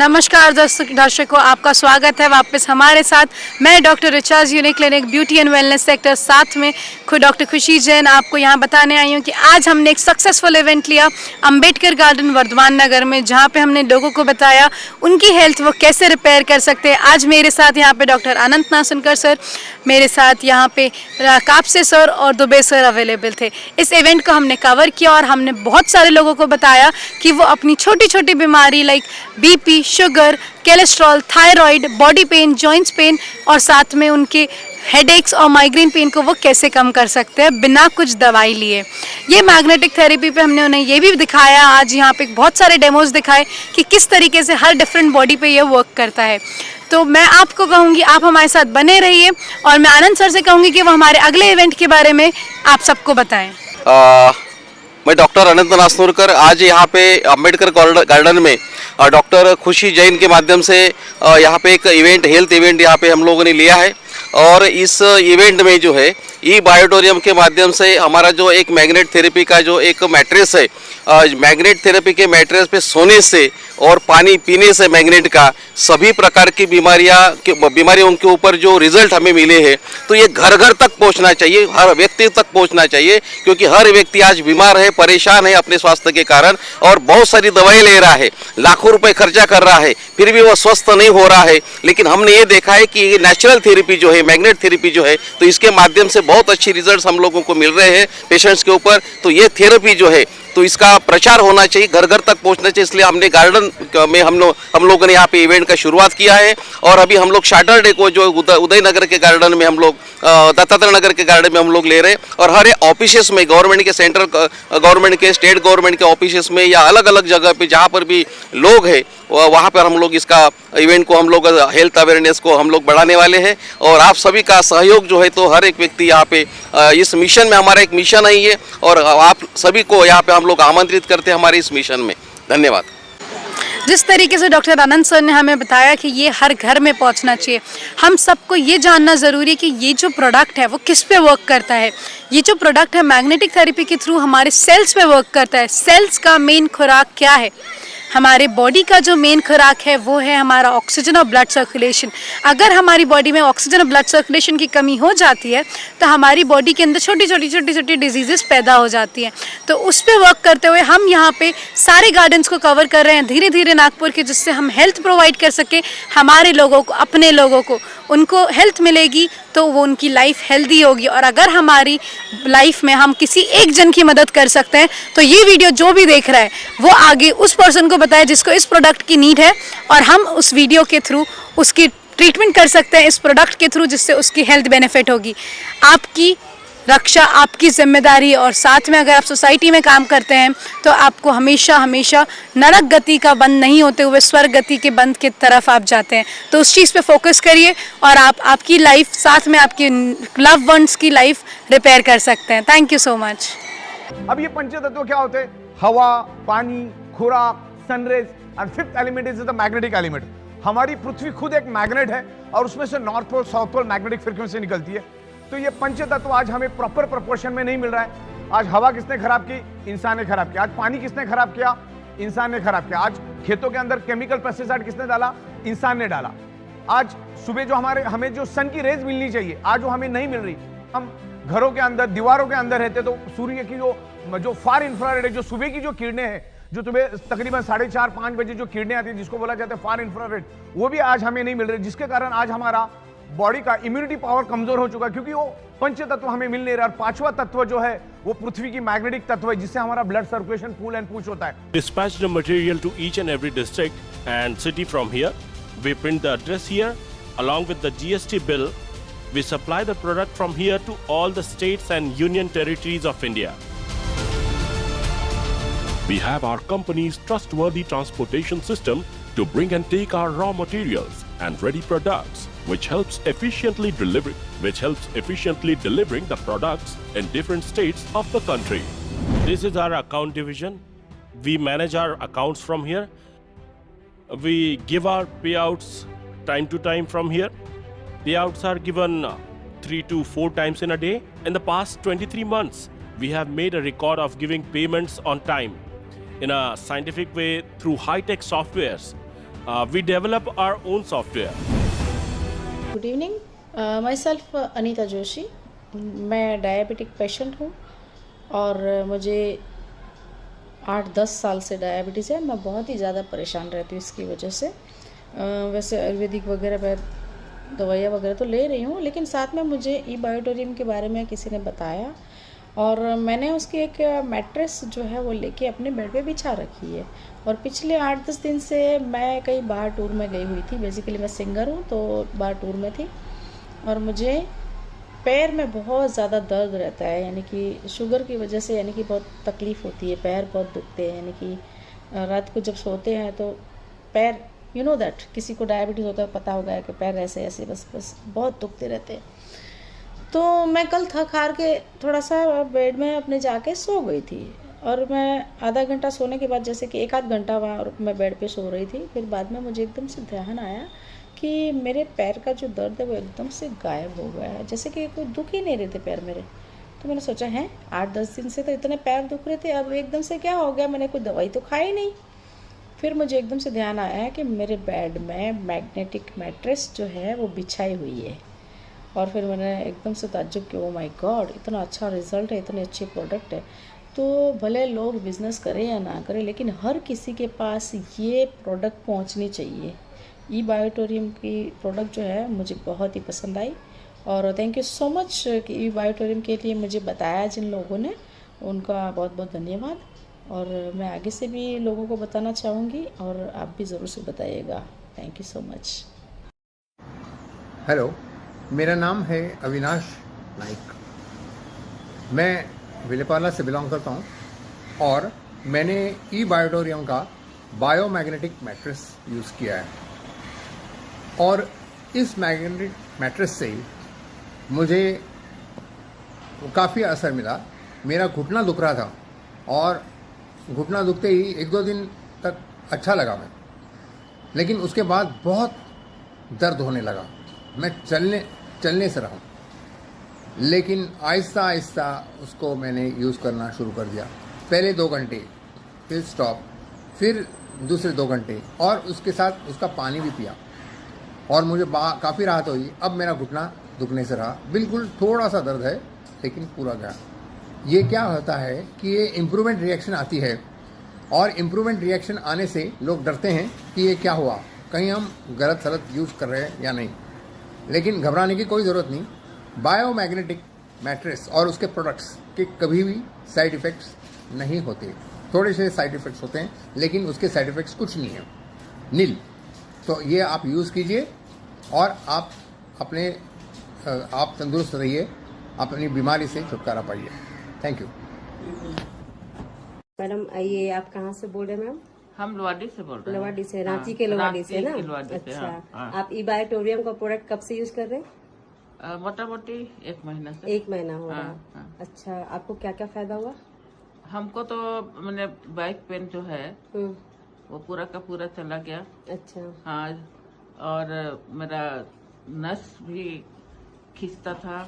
नमस्कार दर्शकों, आपका स्वागत है वापस हमारे साथ। मैं doctor recharge unique clinic beauty and wellness sector 7 में खुद डॉक्टर खुशी जैन आपको यहाँ बताने आई हूँ कि आज हमने एक सक्सेसफुल इवेंट लिया अंबेडकर गार्डन वर्धमान नगर में, जहाँ पे हमने लोगों को बताया उनकी हेल्थ वो कैसे रिपेयर कर सकते हैं। आज मेरे साथ यहाँ पे डॉक्टर अनंत नासनकर सर, मेरे साथ यहाँ पे कापसे सर और दुबे सर अवेलेबल थे। इस इवेंट को हमने कवर किया और हमने बहुत सारे लोगों को बताया कि वो अपनी छोटी छोटी बीमारी like BP, sugar, cholesterol, thyroid, body pain, joints pain और साथ में उनके हेडेक्स और माइग्रेन पेन को वो कैसे कम कर सकते हैं बिना कुछ दवाई लिए। ये मैग्नेटिक थेरेपी पे हमने उन्हें ये भी दिखाया, आज यहाँ पे बहुत सारे डेमोज दिखाए कि किस तरीके से हर डिफरेंट बॉडी पे ये वर्क करता है। तो मैं आपको कहूँगी आप हमारे साथ बने रहिए और मैं आनंद सर से कहूँगी कि वो हमारे अगले इवेंट के बारे में आप सबको बताएं। मैं डॉक्टर अनंत नासनकर आज यहाँ पे अंबेडकर गार्डन में डॉक्टर खुशी जैन के माध्यम से यहाँ पे एक इवेंट, हेल्थ इवेंट यहाँ पे हम लोगों ने लिया है। और इस इवेंट में जो है ई बायोटोरियम के माध्यम से हमारा जो एक मैग्नेट थेरेपी का जो एक मैट्रेस है, मैग्नेट थेरेपी के मैट्रेस पे सोने से और पानी पीने से मैग्नेट का सभी प्रकार की बीमारियों के ऊपर जो रिजल्ट हमें मिले हैं, तो ये घर घर तक पहुंचना चाहिए, हर व्यक्ति तक पहुंचना चाहिए, क्योंकि हर व्यक्ति आज बीमार है, परेशान है अपने स्वास्थ्य के कारण और बहुत सारी दवाई ले रहा है, लाखों रुपए खर्चा कर रहा है, फिर भी वो स्वस्थ नहीं हो रहा है। लेकिन हमने ये देखा है कि ये नेचुरल थेरेपी जो है, मैग्नेट थेरेपी जो है, तो इसके माध्यम से बहुत अच्छी रिजल्ट्स हम लोगों को मिल रहे हैं पेशेंट्स के ऊपर। तो ये थेरेपी जो है तो इसका प्रचार होना चाहिए, घर घर तक पहुंचना चाहिए। इसलिए हमने गार्डन में हम लोगों ने यहाँ पे इवेंट का शुरुआत किया है। और अभी हम लोग सैटरडे को जो उदयनगर के गार्डन में हम लोग, दत्तात्रेय नगर के गार्डन में हम लोग ले रहे हैं। और हर एक ऑफिसेस में, गवर्नमेंट के, सेंट्रल गवर्नमेंट के, स्टेट गवर्नमेंट के ऑफिसेस में या अलग अलग जगह पे जहाँ पर भी लोग हैं वहाँ पर हम लोग इसका इवेंट को, हम लोग हेल्थ अवेयरनेस को हम लोग बढ़ाने वाले हैं। और आप सभी का सहयोग जो है तो हर एक व्यक्ति यहाँ पे इस मिशन में, हमारा एक मिशन है ये, और आप सभी को यहाँ पे हम लोग आमंत्रित करते हैं हमारे इस मिशन में। धन्यवाद। जिस तरीके से डॉक्टर आनंद सर ने हमें बताया कि ये हर घर में पहुंचना चाहिए, हम सबको ये जानना ज़रूरी है कि ये जो प्रोडक्ट है वो किस पे वर्क करता है। ये जो प्रोडक्ट है मैग्नेटिक थेरेपी के थ्रू हमारे सेल्स पे वर्क करता है। सेल्स का मेन खुराक क्या है? हमारे बॉडी का जो मेन खुराक है वो है हमारा ऑक्सीजन और ब्लड सर्कुलेशन। अगर हमारी बॉडी में ऑक्सीजन और ब्लड सर्कुलेशन की कमी हो जाती है तो हमारी बॉडी के अंदर छोटी छोटी डिजीज़ेस पैदा हो जाती हैं। तो उस पर वर्क करते हुए हम यहाँ पे सारे गार्डन्स को कवर कर रहे हैं धीरे धीरे नागपुर के, जिससे हम हेल्थ प्रोवाइड कर सकें हमारे लोगों को, अपने लोगों को। उनको हेल्थ मिलेगी तो वो उनकी लाइफ हेल्दी होगी। और अगर हमारी लाइफ में हम किसी एक जन की मदद कर सकते हैं तो ये वीडियो जो भी देख रहा है वो आगे उस पर्सन को बताए जिसको इस प्रोडक्ट की नीड है, और हम उस वीडियो के थ्रू उसकी ट्रीटमेंट कर सकते हैं इस प्रोडक्ट के थ्रू, जिससे उसकी हेल्थ बेनिफिट होगी। आपकी रक्षा आपकी जिम्मेदारी है। और साथ में अगर आप सोसाइटी में काम करते हैं तो आपको हमेशा हमेशा नरक गति का बंद नहीं होते हुए स्वर्ग गति के बंद की तरफ आप जाते हैं। तो उस चीज़ पे फोकस करिए और आप आपकी लाइफ, साथ में आपकी लव वंस की लाइफ रिपेयर कर सकते हैं। Thank you so much. अब ये पंचतत्व क्या होते हैं? हवा, पानी, खुराक, सनरेज और fifth element is the magnetic element. हमारी पृथ्वी खुद एक मैग्नेट है और उसमें से north pole, south pole magnetic frequency निकलती है। तो ये पंचतत्व आज हमें प्रॉपर प्रोपोर्शन में नहीं मिल रहा है। आज हवा किसने खराब की? इंसान ने खराब किया। आज पानी किसने खराब किया? इंसान ने खराब किया। आज खेतों के अंदर केमिकल पेस्टिसाइड किसने डाला? इंसान ने डाला। आज सुबह जो हमें जो सन की रेज मिलनी चाहिए आज वो हमें नहीं मिल रही। हम घरों के अंदर, दीवारों के अंदर रहते तो सूर्य की जो फार इंफ्रारेड है, जो सुबह की जो किरणें हैं, जो तुम्हें तकरीबन 4:30-5 बजे जो किरणें आती है जिसको बोला जाता है फार इंफ्रारेड, वो भी आज हमें नहीं मिल रही, जिसके कारण आज हमारा बॉडी का इम्यूनिटी पावर कमजोर हो चुका है, क्योंकि वो पंच तत्व हमें मिल नहीं रहा। और पांचवा तत्व जो है वो पृथ्वी की मैग्नेटिक तत्व है, जिससे हमारा blood circulation pull and push होता है। Dispatch the material to each and every district and city from here. We print the address here along with the GST bill. We supply the product from here to all the states and union territories of India. We have our company's trustworthy transportation system to bring and take our raw materials and ready products, which helps efficiently delivering the products in different states of the country. This is our account division. We manage our accounts from here. We give our payouts time to time from here. Payouts are given 3 to 4 times in a day. In the past 23 months, we have made a record of giving payments on time in a scientific way through high-tech softwares. We develop our own software. Good evening, my self Anita Joshi. मैं diabetic patient हूँ और मुझे 8-10 साल से diabetes है। मैं बहुत ही ज़्यादा परेशान रहती हूँ इसकी वजह से। वैसे आयुर्वेदिक वगैरह मैं दवाइयाँ वगैरह तो ले रही हूँ, लेकिन साथ में मुझे ई बायोटोरियम के बारे में किसी ने बताया और मैंने उसकी एक मैट्रेस जो है वो लेके अपने बेड पे बिछा रखी है। और पिछले 8-10 दिन से मैं कहीं बाहर टूर में गई हुई थी। बेसिकली मैं सिंगर हूँ तो बाहर टूर में थी और मुझे पैर में बहुत ज़्यादा दर्द रहता है, यानी कि शुगर की वजह से, यानी कि बहुत तकलीफ़ होती है, पैर बहुत दुखते हैं। यानी कि रात को जब सोते हैं तो पैर, यू नो दैट, किसी को डायबिटीज़ होता है पता होगा कि पैर ऐसे ऐसे बस बहुत दुखते रहते हैं। तो मैं कल थक हार के थोड़ा सा बेड में अपने जाके सो गई थी और मैं आधा घंटा सोने के बाद, जैसे कि 1-8 घंटा वहाँ मैं बेड पे सो रही थी, फिर बाद में मुझे एकदम से ध्यान आया कि मेरे पैर का जो दर्द है वो एकदम से गायब हो गया है, जैसे कि कोई दुख ही नहीं रहे थे पैर मेरे। तो मैंने सोचा है 8-10 दिन से तो इतने पैर दुख रहे थे, अब एकदम से क्या हो गया? मैंने कोई दवाई तो खाई नहीं। फिर मुझे एकदम से ध्यान आया कि मेरे बेड में मैग्नेटिक मैट्रेस जो है वो बिछाई हुई है। और फिर मैंने एकदम से ताज्जुब किया, ओ माय गॉड, इतना अच्छा रिज़ल्ट है, इतनी अच्छी प्रोडक्ट है। तो भले लोग बिज़नेस करें या ना करें, लेकिन हर किसी के पास ये प्रोडक्ट पहुंचनी चाहिए। ई बायोटोरियम की प्रोडक्ट जो है मुझे बहुत ही पसंद आई और थैंक यू सो मच कि ई बायोटोरियम के लिए मुझे बताया जिन लोगों ने, उनका बहुत बहुत धन्यवाद। और मैं आगे से भी लोगों को बताना चाहूँगी और आप भी ज़रूर से बताइएगा। Thank you so much. Hello, मेरा नाम है अविनाश नाइक। मैं विलेपार्ला से बिलोंग करता हूँ और मैंने ई बायोटोरियम का बायोमैग्नेटिक मैट्रेस यूज़ किया है और इस मैग्नेटिक मैट्रेस से मुझे काफ़ी असर मिला। मेरा घुटना दुख रहा था और घुटना दुखते ही 1-2 दिन तक अच्छा लगा मैं, लेकिन उसके बाद बहुत दर्द होने लगा। मैं चलने से रहा, लेकिन आहिस्ता आहिस्ता उसको मैंने यूज़ करना शुरू कर दिया। पहले 2 घंटे, फिर स्टॉप, फिर दूसरे 2 घंटे और उसके साथ उसका पानी भी पिया और मुझे काफ़ी राहत हुई। अब मेरा घुटना दुखने से रहा, बिल्कुल थोड़ा सा दर्द है लेकिन पूरा गया। ये क्या होता है कि ये इम्प्रूवमेंट रिएक्शन आती है और इम्प्रूवमेंट रिएक्शन आने से लोग डरते हैं कि ये क्या हुआ, कहीं हम गलत सलत यूज़ कर रहे हैं या नहीं। लेकिन घबराने की कोई ज़रूरत नहीं। बायोमैग्नेटिक मैट्रेस और उसके प्रोडक्ट्स के कभी भी साइड इफ़ेक्ट्स नहीं होते। थोड़े से साइड इफ़ेक्ट्स होते हैं लेकिन उसके साइड इफ़ेक्ट्स कुछ नहीं है, नील। तो ये आप यूज़ कीजिए और आप तंदुरुस्त रहिए, अपनी बीमारी से छुटकारा पाइए। Thank you. मैडम आइए, आप कहाँ से बोल रहे हैं मैम? हम लुवाडी से बोल रहे हैं। लुवाडी से, रांची के लुवाडी से ना? अच्छा, हाँ। आप ई बायोटोरियम का प्रोडक्ट कब से यूज कर रहे हैं? मोटा मोटी 1 महीना से। 1 महीना हो रहा। हाँ। अच्छा, आपको क्या क्या फायदा हुआ? हमको तो मैंने बैक पेन जो है वो पूरा का पूरा चला गया। अच्छा। हाँ, और मेरा नस भी खिंचता था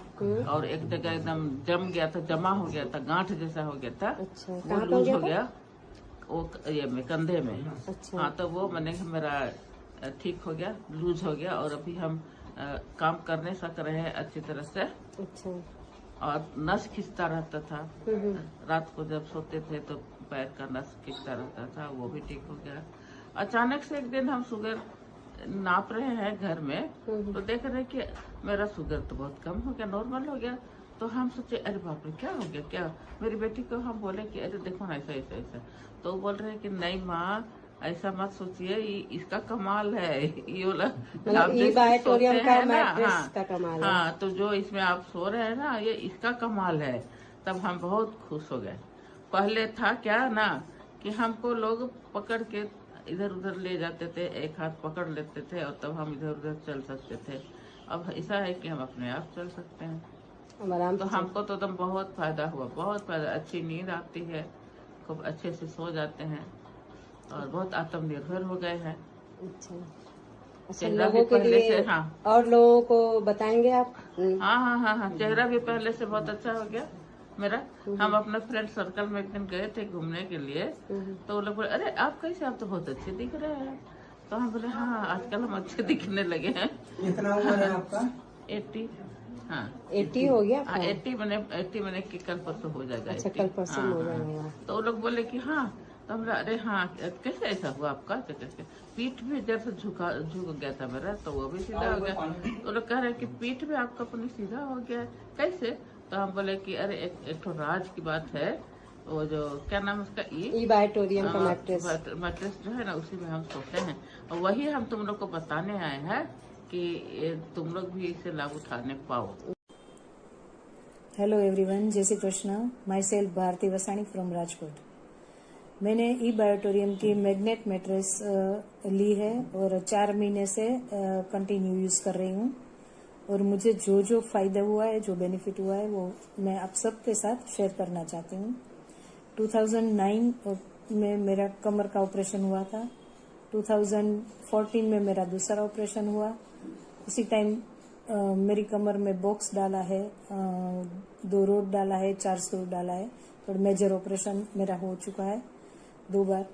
और एक जगह एकदम जम गया था, जमा हो गया था, गांठ जैसा हो गया था। अच्छा, वो कहाँ पे लूज हो हो गया गया, वो ये में कंधे में। अच्छा। हाँ, तो वो मैंने मेरा ठीक हो गया, लूज हो गया और अभी हम काम करने सक रहे हैं अच्छी तरह से। अच्छा। और नस खिंचता रहता था, रात को जब सोते थे तो पैर का नस खिंचता रहता था, वो भी ठीक हो गया। अचानक से एक दिन हम शुगर नाप रहे हैं घर में, तो देख रहे कि मेरा शुगर तो बहुत कम हो गया, नॉर्मल हो गया। तो हम सोचे अरे बाप रे क्या हो गया, क्या? मेरी बेटी को हम बोले कि अरे देखो ना ऐसा ऐसा ऐसा, तो वो बोल रहे हैं कि नहीं माँ ऐसा मत सोचिए, इसका कमाल है, ये वाला मतलब ई बायोटोरियम का मैट्रेस का कमाल है। हाँ, तो जो इसमें आप सो रहे हैं ना, ये इसका कमाल है। तब हम बहुत खुश हो गए। पहले था क्या ना कि हमको लोग पकड़ के इधर उधर ले जाते थे, एक हाथ पकड़ लेते थे और तब हम इधर उधर चल सकते थे। अब ऐसा है कि हम अपने आप चल सकते हैं। तो हमको तो एकदम बहुत फायदा हुआ, बहुत फायदा। अच्छी नींद आती है, खूब अच्छे से सो जाते हैं और बहुत आत्मनिर्भर हो गए हैं। अच्छा, चेहरा भी लोगों के पहले लिए से, हाँ और लोगों को बताएंगे आप? हाँ, चेहरा भी पहले से बहुत अच्छा हो गया मेरा। हम अपने फ्रेंड सर्कल में एक दिन गए थे घूमने के लिए, तो वो लोग बोले अरे आप कैसे, आप तो बहुत अच्छे दिख रहे हैं। तो हम बोले हाँ आजकल हम अच्छे दिखने लगे हैं। कितना उम्र है आपका? 80। हाँ 80 हो गया हाँ, आपका? 80 मैंने कि कल परसों हो जाएगा। अच्छा 80। कल परसों हाँ, हो हाँ। जाएगा। तो वो लोग बोले कि हाँ, तो हम अरे हाँ कैसे ऐसा हुआ आपका, तो कैसे पीठ भी जैसे झुक गया था मेरा, तो वो भी सीधा हो गया। तो लोग कह रहे कि पीठ भी आपका अपनी सीधा हो गया है, कैसे? तो हम बोले कि अरे एक तो राज की बात है, वो जो क्या नाम उसका ई बायोटोरियम का मैट्रेस। मैट्रेस जो है ना, उसी में हम सोते हैं, और वही हम तुम लोग को बताने आए हैं कि तुम लोग भी इसे लाभ उठाने पाओ। हेलो एवरीवन, जय Shri Krishna. Myself Bharti Vasani from Rajkot. मैंने ई बायोटोरियम की मैग्नेट मैट्रेस ली है और 4 महीने से कंटिन्यू यूज कर रही हूँ, और मुझे जो जो फायदा हुआ है, जो बेनिफिट हुआ है, वो मैं आप सबके साथ शेयर करना चाहती हूँ। 2009 में मेरा कमर का ऑपरेशन हुआ था। 2014 में मेरा दूसरा ऑपरेशन हुआ। उसी टाइम मेरी कमर में बॉक्स डाला है, 2 रोड डाला है, 4 स्क्रू डाला है, और मेजर ऑपरेशन मेरा हो चुका है 2 बार।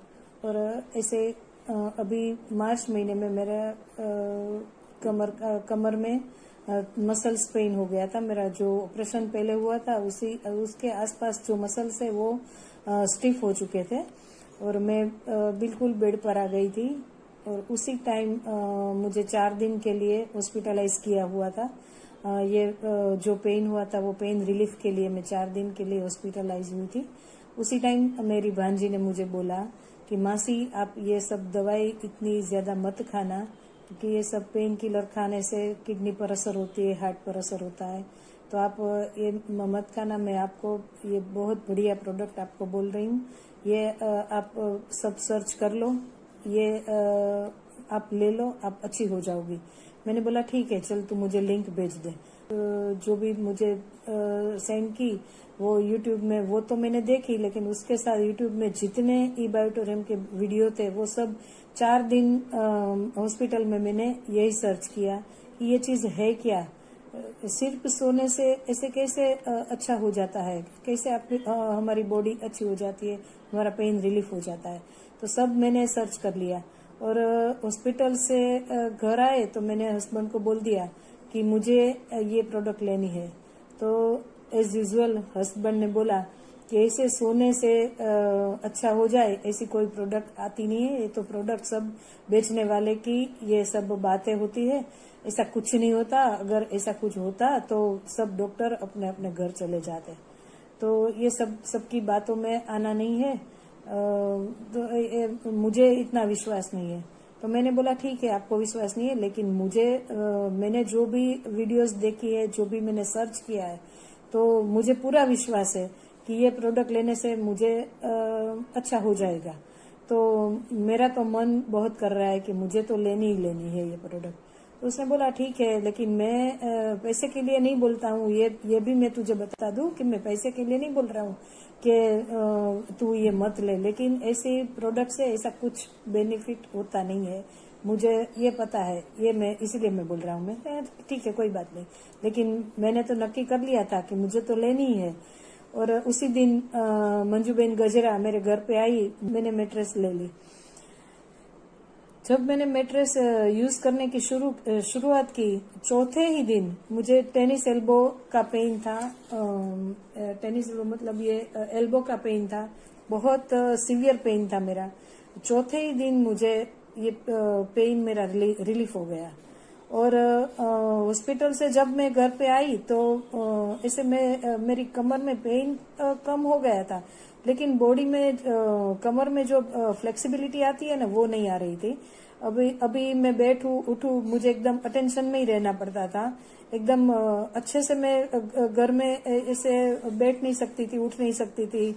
और ऐसे अभी मार्च महीने में मेरा कमर में मसल्स पेन हो गया था। मेरा जो ऑपरेशन पहले हुआ था उसके आसपास जो मसल्स है वो स्टिफ हो चुके थे, और मैं बिल्कुल बेड पर आ गई थी। और उसी टाइम मुझे 4 दिन के लिए हॉस्पिटलाइज किया हुआ था। ये जो पेन हुआ था वो पेन रिलीफ के लिए मैं 4 दिन के लिए हॉस्पिटलाइज हुई थी। उसी टाइम मेरी भांजी ने मुझे बोला कि मासी आप ये सब दवाई इतनी ज्यादा मत खाना, क्योंकि ये सब पेन किलर खाने से किडनी पर असर होती है, हार्ट पर असर होता है, तो आप ये मत खाना। मैं आपको ये बहुत बढ़िया प्रोडक्ट आपको बोल रही हूँ, ये आप सब सर्च कर लो, ये आप ले लो, आप अच्छी हो जाओगी। मैंने बोला ठीक है, चल तू मुझे लिंक भेज दे। जो भी मुझे सेंड की वो यूट्यूब में, वो तो मैंने देखी, लेकिन उसके साथ यूट्यूब में जितने ई बायोटोरियम के वीडियो थे वो सब 4 दिन हॉस्पिटल में मैंने यही सर्च किया कि ये चीज है क्या, सिर्फ सोने से ऐसे कैसे अच्छा हो जाता है, कैसे हमारी बॉडी अच्छी हो जाती है, हमारा पेन रिलीफ हो जाता है। तो सब मैंने सर्च कर लिया, और हॉस्पिटल से घर आए तो मैंने हस्बैंड को बोल दिया कि मुझे ये प्रोडक्ट लेनी है। तो एज यूजुअल हस्बैंड ने बोला कि ऐसे सोने से अच्छा हो जाए ऐसी कोई प्रोडक्ट आती नहीं है, ये तो प्रोडक्ट सब बेचने वाले की ये सब बातें होती है, ऐसा कुछ नहीं होता। अगर ऐसा कुछ होता तो सब डॉक्टर अपने अपने घर चले जाते। तो ये सबकी बातों में आना नहीं है। तो मुझे इतना विश्वास नहीं है। तो मैंने बोला ठीक है, आपको विश्वास नहीं है, लेकिन मुझे मैंने जो भी वीडियोस देखी है, जो भी मैंने सर्च किया है, तो मुझे पूरा विश्वास है कि ये प्रोडक्ट लेने से मुझे अच्छा हो जाएगा। तो मेरा तो मन बहुत कर रहा है कि मुझे तो लेनी ही लेनी है ये प्रोडक्ट। तो उसने बोला ठीक है, लेकिन मैं पैसे के लिए नहीं बोलता हूँ, ये भी मैं तुझे बता दूं कि मैं पैसे के लिए नहीं बोल रहा हूँ कि तू ये मत ले, लेकिन ऐसे प्रोडक्ट से ऐसा कुछ बेनिफिट होता नहीं है, मुझे ये पता है, ये मैं इसलिए मैं बोल रहा हूँ। मैं ठीक है कोई बात नहीं, लेकिन मैंने तो नक्की कर लिया था कि मुझे तो लेनी ही है। और उसी दिन मंजूबेन गजरा मेरे घर पे आई, मैंने मैट्रेस ले ली। जब मैंने मैट्रेस यूज करने की शुरुआत की, चौथे ही दिन मुझे टेनिस एल्बो का पेन था। टेनिस एल्बो मतलब ये एल्बो का पेन था, बहुत सीवियर पेन था मेरा। चौथे ही दिन मुझे ये पेन मेरा रिलीफ हो गया। और हॉस्पिटल से जब मैं घर पे आई तो ऐसे मेरी कमर में पेन कम हो गया था, लेकिन बॉडी में कमर में जो फ्लेक्सिबिलिटी आती है ना, वो नहीं आ रही थी। अभी मैं बैठूं उठूं, मुझे एकदम अटेंशन में ही रहना पड़ता था। एकदम अच्छे से मैं घर में ऐसे बैठ नहीं सकती थी, उठ नहीं सकती थी।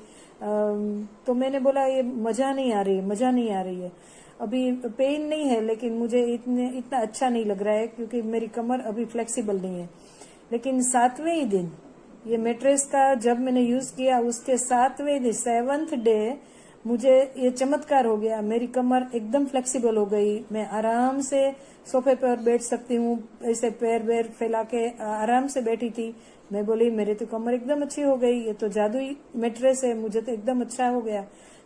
तो मैंने बोला ये मजा नहीं आ रही है। अभी पेन नहीं है, लेकिन मुझे इतना अच्छा नहीं लग रहा है, क्योंकि मेरी कमर अभी फ्लेक्सिबल नहीं है। लेकिन 7वें ही दिन ये मैट्रेस का जब मैंने यूज किया, उसके 7वें दिन 7th डे मुझे ये चमत्कार हो गया। मेरी कमर एकदम फ्लेक्सिबल हो गई, मैं आराम से सोफे पर बैठ सकती हूँ, ऐसे पैर फैला के आराम से बैठी थी। मैं बोली मेरी तो कमर एकदम अच्छी हो गई, ये तो जादुई मैट्रेस है, मुझे तो एकदम अच्छा हो गया।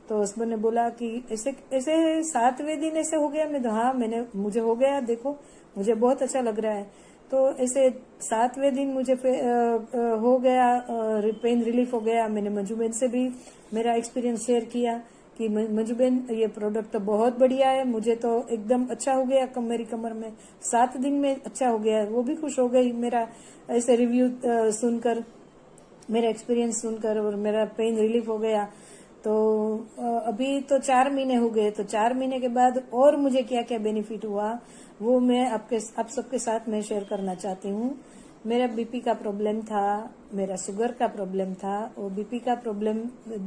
तो हस्बैंड ने बोला कि ऐसे ऐसे 7वें दिन ऐसे हो गया। मैं तो हाँ मुझे हो गया, देखो मुझे बहुत अच्छा लग रहा है। तो ऐसे 7वें दिन मुझे हो गया, पेन रिलीफ हो गया। मैंने मंजू बहन से भी मेरा एक्सपीरियंस शेयर किया कि मंजू बहन ये प्रोडक्ट तो बहुत बढ़िया है, मुझे तो एकदम अच्छा हो गया, मेरी कमर में 7 दिन में अच्छा हो गया। वो भी खुश हो गई मेरा ऐसे रिव्यू सुनकर, मेरा एक्सपीरियंस सुनकर, और मेरा पेन रिलीफ हो गया। तो अभी तो 4 महीने हो गए, तो 4 महीने के बाद और मुझे क्या क्या बेनिफिट हुआ वो मैं आप सबके साथ मैं शेयर करना चाहती हूँ। मेरा बीपी का प्रॉब्लम था, मेरा शुगर का प्रॉब्लम था, और बीपी का प्रॉब्लम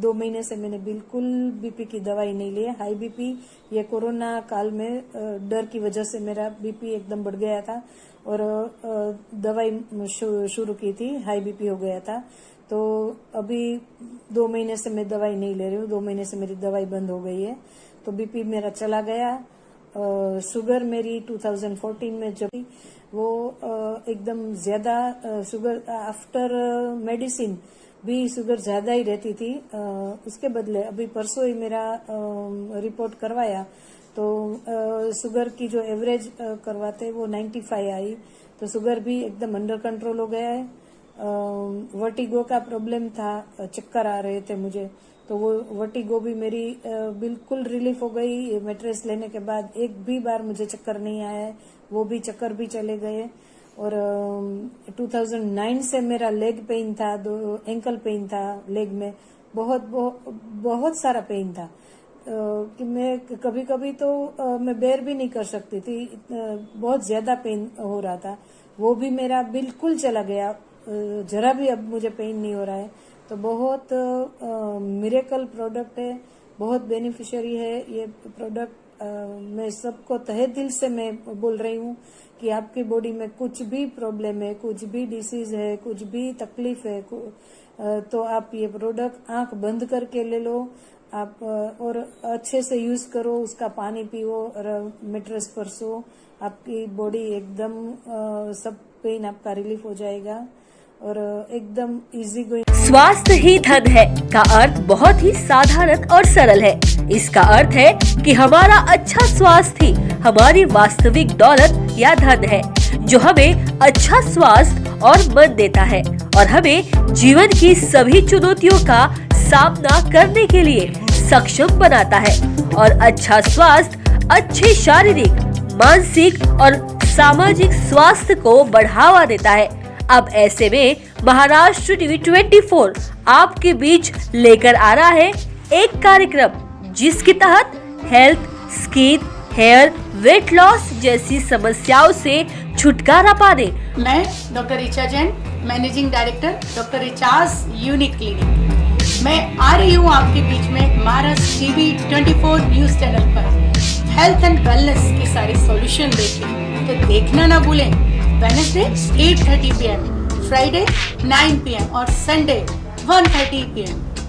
2 महीने से मैंने बिल्कुल बीपी की दवाई नहीं ली। हाई बीपी ये कोरोना काल में डर की वजह से मेरा बीपी एकदम बढ़ गया था, और दवाई शुरू की थी, हाई बीपी हो गया था। तो अभी 2 महीने से मैं दवाई नहीं ले रही हूँ, 2 महीने से मेरी दवाई बंद हो गई है। तो बीपी मेरा चला गया। शुगर मेरी 2014 में जब वो एकदम ज्यादा शुगर, आफ्टर मेडिसिन भी शुगर ज्यादा ही रहती थी। उसके बदले अभी परसों ही मेरा रिपोर्ट करवाया, तो शुगर की जो एवरेज करवाते वो 95 आई। तो शुगर भी एकदम अंडर कंट्रोल हो गया है। वर्टिगो का प्रॉब्लम था, चक्कर आ रहे थे मुझे, तो वो वर्टिगो भी मेरी बिल्कुल रिलीफ हो गई। मैट्रेस लेने के बाद एक भी बार मुझे चक्कर नहीं आया है, वो भी चक्कर भी चले गए। और 2009 से मेरा लेग पेन था, 2 एंकल पेन था लेग में, बहुत सारा पेन था कि मैं कभी कभी तो मैं बेर भी नहीं कर सकती थी, बहुत ज्यादा पेन हो रहा था। वो भी मेरा बिल्कुल चला गया, जरा भी अब मुझे पेन नहीं हो रहा है। तो बहुत मिरेकल प्रोडक्ट है, बहुत बेनिफिशियरी है ये प्रोडक्ट। मैं सबको तहे दिल से मैं बोल रही हूँ कि आपकी बॉडी में कुछ भी प्रॉब्लम है, कुछ भी डिसीज है, कुछ भी तकलीफ है, तो आप ये प्रोडक्ट आंख बंद करके ले लो आप, और अच्छे से यूज करो, उसका पानी पियो और मैट्रेस पर सो। आपकी बॉडी एकदम सब पेन आपका रिलीफ हो जाएगा और एकदम इजी गोइंग। स्वास्थ्य ही धन है का अर्थ बहुत ही साधारण और सरल है। इसका अर्थ है कि हमारा अच्छा स्वास्थ्य ही हमारी वास्तविक दौलत या धन है, जो हमें अच्छा स्वास्थ्य और मन देता है और हमें जीवन की सभी चुनौतियों का सामना करने के लिए सक्षम बनाता है। और अच्छा स्वास्थ्य अच्छे शारीरिक, मानसिक और सामाजिक स्वास्थ्य को बढ़ावा देता है। अब ऐसे में महाराष्ट्र टीवी 24 आपके बीच लेकर आ रहा है एक कार्यक्रम जिसके तहत health, skin, hair, weight loss जैसी समस्याओं से छुटकारा पाने। मैं doctor Richa Jain, managing director doctor Richa's unique clinic. मैं आ रही हूँ आपके बीच में महाराष्ट्र टीवी 24 न्यूज चैनल पर हेल्थ एंड वेलनेस की सारी सॉल्यूशन देखें। तो देखना ना भूलें, वेडनेसडे 8:30 PM, फ्राइडे 9 PM और संडे 1:30 PM।